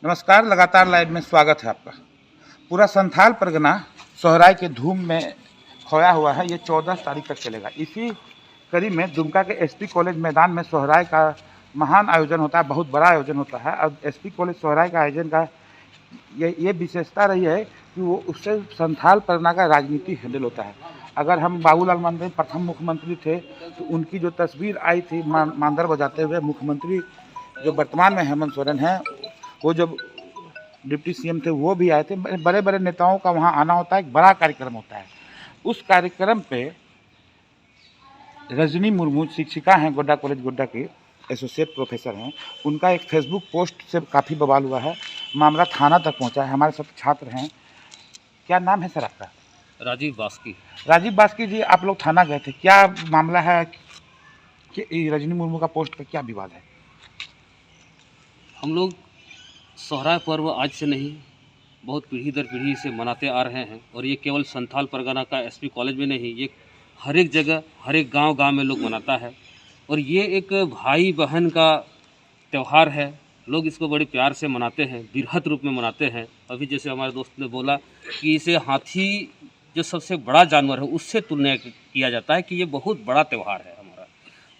नमस्कार, लगातार लाइव में स्वागत है आपका। पूरा संथाल परगना सोहराय के धूम में खोया हुआ है। ये 14 तारीख तक चलेगा। इसी कड़ी में दुमका के एसपी कॉलेज मैदान में सोहराय का महान आयोजन होता है, बहुत बड़ा आयोजन होता है। और एसपी कॉलेज सोहराय का आयोजन का ये विशेषता रही है कि वो उससे संथाल परगना का राजनीति हैंडल होता है। अगर हम बाबूलाल मंडल प्रथम मुख्यमंत्री थे तो उनकी जो तस्वीर आई थी मांदर बजाते हुए, मुख्यमंत्री जो वर्तमान में हेमंत सोरेन हैं, वो जब डिप्टी सीएम थे वो भी आए थे। बड़े बड़े नेताओं का वहाँ आना होता है, एक बड़ा कार्यक्रम होता है। उस कार्यक्रम पे रजनी मुर्मू शिक्षिका हैं, गोड्डा कॉलेज गोड्डा की एसोसिएट प्रोफेसर हैं। उनका एक फेसबुक पोस्ट से काफ़ी बवाल हुआ है, मामला थाना तक पहुंचा है। हमारे साथ छात्र हैं। क्या नाम है सर आपका? राजीव बास्की। राजीव बास्की जी, आप लोग थाना गए थे, क्या मामला है कि रजनी मुर्मू का पोस्ट का क्या विवाद है? हम लोग सोहराय पर्व आज से नहीं, बहुत पीढ़ी दर पीढ़ी से मनाते आ रहे हैं। और ये केवल संथाल परगना का एसपी कॉलेज में नहीं, ये हर एक जगह, हर एक गांव में लोग मनाता है। और ये एक भाई बहन का त्यौहार है। लोग इसको बड़े प्यार से मनाते हैं, बृहत रूप में मनाते हैं। अभी जैसे हमारे दोस्त ने बोला कि इसे हाथी जो सबसे बड़ा जानवर है उससे तुलना किया जाता है कि ये बहुत बड़ा त्यौहार है हमारा।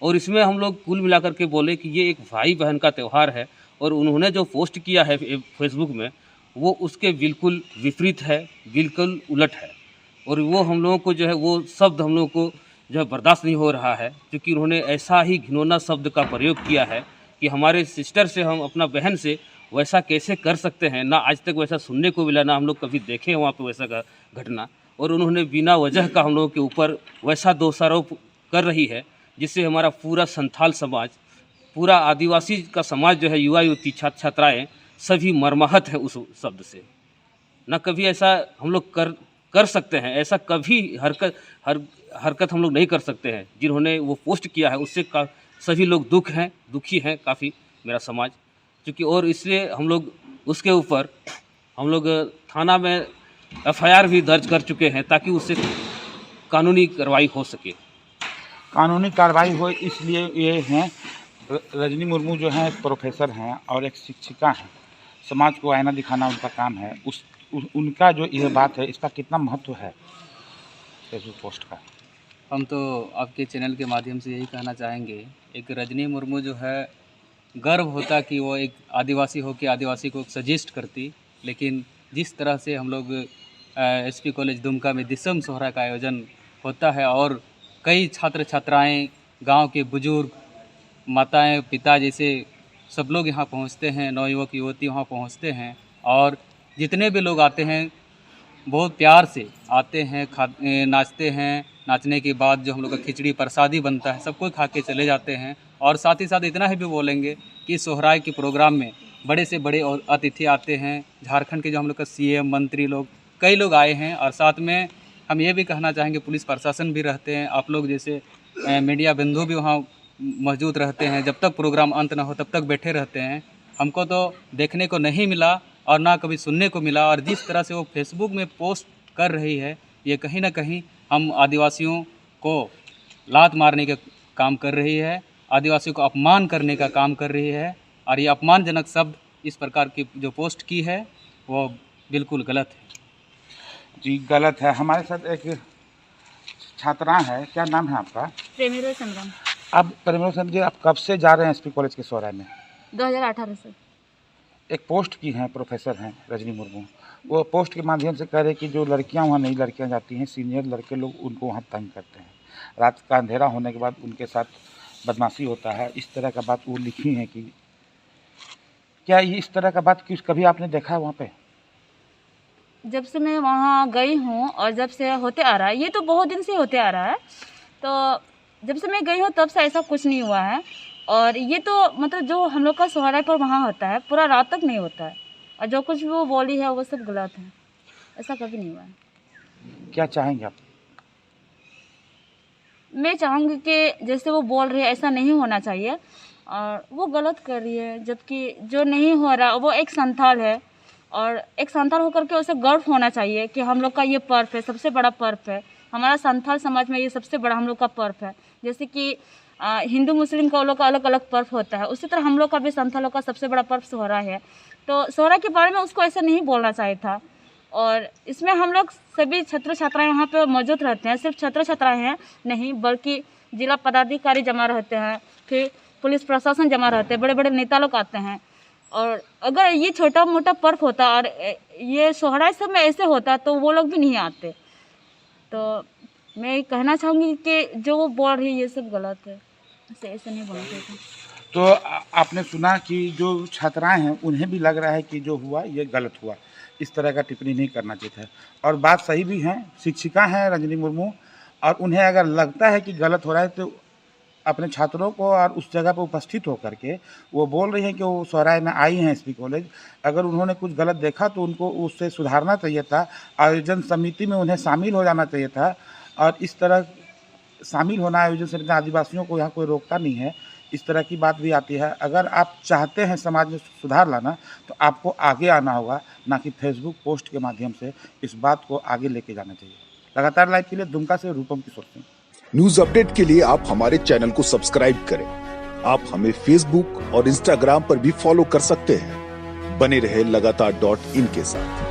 और इसमें हम लोग कुल मिलाकर के बोले कि ये एक भाई बहन का त्यौहार है। और उन्होंने जो पोस्ट किया है फेसबुक में, वो उसके बिल्कुल विपरीत है, बिल्कुल उलट है। और वो हम लोगों को जो है वो शब्द हम लोगों को जो है बर्दाश्त नहीं हो रहा है, क्योंकि उन्होंने ऐसा ही घिनौना शब्द का प्रयोग किया है कि हमारे सिस्टर से, हम अपना बहन से वैसा कैसे कर सकते हैं। ना आज तक वैसा सुनने को मिला, ना हम लोग कभी देखे वहाँ पे वैसा घटना। और उन्होंने बिना वजह का हम लोगों के ऊपर वैसा दोषारोप कर रही है, जिससे हमारा पूरा संथाल समाज, पूरा आदिवासी का समाज जो है, युवा युवती छात्र छात्राएँ सभी मर्माहत है उस शब्द से। ना कभी ऐसा हम लोग कर सकते हैं, ऐसा कभी हरकत हम लोग नहीं कर सकते हैं। जिन्होंने वो पोस्ट किया है उससे सभी लोग दुखी हैं काफ़ी, मेरा समाज, क्योंकि और इसलिए हम लोग उसके ऊपर हम लोग थाना में एफआईआर भी दर्ज कर चुके हैं, ताकि उससे कानूनी कार्रवाई हो सके। कानूनी कार्रवाई हो, इसलिए ये हैं रजनी मुर्मू जो हैं प्रोफेसर हैं और एक शिक्षिका हैं। समाज को आईना दिखाना उनका काम है। उनका जो ये बात है, इसका कितना महत्व है फेसबुक पोस्ट का? हम तो आपके चैनल के माध्यम से यही कहना चाहेंगे, एक रजनी मुर्मू जो है, गर्व होता कि वो एक आदिवासी हो के आदिवासी को सजेस्ट करती। लेकिन जिस तरह से हम लोग एसपी कॉलेज दुमका में दिसम सोहरा का आयोजन होता है और कई छात्र छात्राएं, गांव के बुजुर्ग, माताएं, पिता जैसे सब लोग यहाँ पहुँचते हैं, नवयुवक युवती वहाँ पहुँचते हैं। और जितने भी लोग आते हैं बहुत प्यार से आते हैं, नाचते हैं। नाचने के बाद जो हम लोग का खिचड़ी प्रसादी बनता है, सब कोई खा के चले जाते हैं। और साथ ही साथ इतना ही भी बोलेंगे कि सोहराय के प्रोग्राम में बड़े से बड़े और अतिथि आते हैं। झारखंड के जो हम लोग का सीएम, मंत्री लोग, कई लोग आए हैं। और साथ में हम ये भी कहना चाहेंगे, पुलिस प्रशासन भी रहते हैं, आप लोग जैसे मीडिया बंधु भी वहाँ मौजूद रहते हैं। जब तक प्रोग्राम अंत ना हो तब तक बैठे रहते हैं। हमको तो देखने को नहीं मिला और ना कभी सुनने को मिला। और जिस तरह से वो फेसबुक में पोस्ट कर रही है, ये कहीं ना कहीं हम आदिवासियों को लात मारने का काम कर रही है, आदिवासियों को अपमान करने का काम कर रही है। और ये अपमानजनक शब्द इस प्रकार की जो पोस्ट की है वो बिल्कुल गलत है। जी गलत है। हमारे साथ एक छात्रा है, क्या नाम है आपका? प्रेमिरो संग्राम। अब प्रेमचंद जी, आप कब से जा रहे हैं एसपी कॉलेज के सोहराय में? 2018 से। एक पोस्ट की हैं, प्रोफेसर हैं रजनी मुर्मू, वो पोस्ट के माध्यम से कह रहे कि जो लड़कियां वहाँ नई लड़कियां जाती हैं, सीनियर लड़के लोग उनको वहाँ तंग करते हैं, रात का अंधेरा होने के बाद उनके साथ बदमाशी होता है। इस तरह का बात वो लिखी है कि क्या ये इस तरह का बात कभी आपने देखा है वहाँ पे? जब से मैं वहाँ गई हूँ और जब से होते आ रहा है, ये तो बहुत दिन से होते आ रहा है, तो जब से मैं गई हूँ तब से ऐसा कुछ नहीं हुआ है। और ये तो मतलब जो हम लोग का सोहराय पर वहाँ होता है, पूरा रात तक नहीं होता है। और जो कुछ वो बोली है वो सब गलत है, ऐसा कभी नहीं हुआ है। क्या चाहेंगे आप? मैं चाहूँगी कि जैसे वो बोल रही है ऐसा नहीं होना चाहिए, और वो गलत कर रही है। जबकि जो नहीं हो रहा वो एक संथाल है, और एक संथाल होकर के उसे गर्व होना चाहिए कि हम लोग का ये पर्व है, सबसे बड़ा पर्व है हमारा संथाल समाज में, ये सबसे बड़ा हम लोग का पर्व है। जैसे कि हिंदू मुस्लिम का लोग का अलग अलग पर्व होता है, उसी तरह हम लोग का भी संथालों का सबसे बड़ा पर्व सोहरा है। तो सोहरा के बारे में उसको ऐसा नहीं बोलना चाहिए था। और इसमें हम लोग सभी छात्र छात्राएं यहाँ पे मौजूद रहते हैं, सिर्फ छात्र छात्राएं हैं नहीं बल्कि जिला पदाधिकारी जमा रहते हैं, फिर पुलिस प्रशासन जमा रहते हैं, बड़े बड़े नेता लोग आते हैं। और अगर ये छोटा मोटा पर्व होता और ये सोहरा सब में ऐसे होता तो वो लोग भी नहीं आते। तो मैं कहना चाहूँगी कि जो वो बोल रही है ये सब गलत है, ऐसे नहीं बोलना चाहिए। तो आपने सुना कि जो छात्राएं हैं उन्हें भी लग रहा है कि जो हुआ ये गलत हुआ, इस तरह का टिप्पणी नहीं करना चाहिए था। और बात सही भी है, शिक्षिका हैं रजनी मुर्मू, और उन्हें अगर लगता है कि गलत हो रहा है तो अपने छात्रों को और उस जगह पर उपस्थित होकर के वो बोल रही हैं कि वो सोहराय में आई हैं एसपी कॉलेज। अगर उन्होंने कुछ गलत देखा तो उनको उससे सुधारना चाहिए था, आयोजन समिति में उन्हें शामिल हो जाना चाहिए था। और इस तरह शामिल होना आयोजन समिति में आदिवासियों को यहाँ कोई रोकता नहीं है, इस तरह की बात भी आती है। अगर आप चाहते हैं समाज में सुधार लाना तो आपको आगे आना होगा, ना कि फेसबुक पोस्ट के माध्यम से इस बात को आगे लेके जाना चाहिए। लगातार लाइव के लिए दुमका से रूपम किशोर सिंह। न्यूज अपडेट के लिए आप हमारे चैनल को सब्सक्राइब करें। आप हमें फेसबुक और इंस्टाग्राम पर भी फॉलो कर सकते हैं। बने रहे लगातार.in के साथ।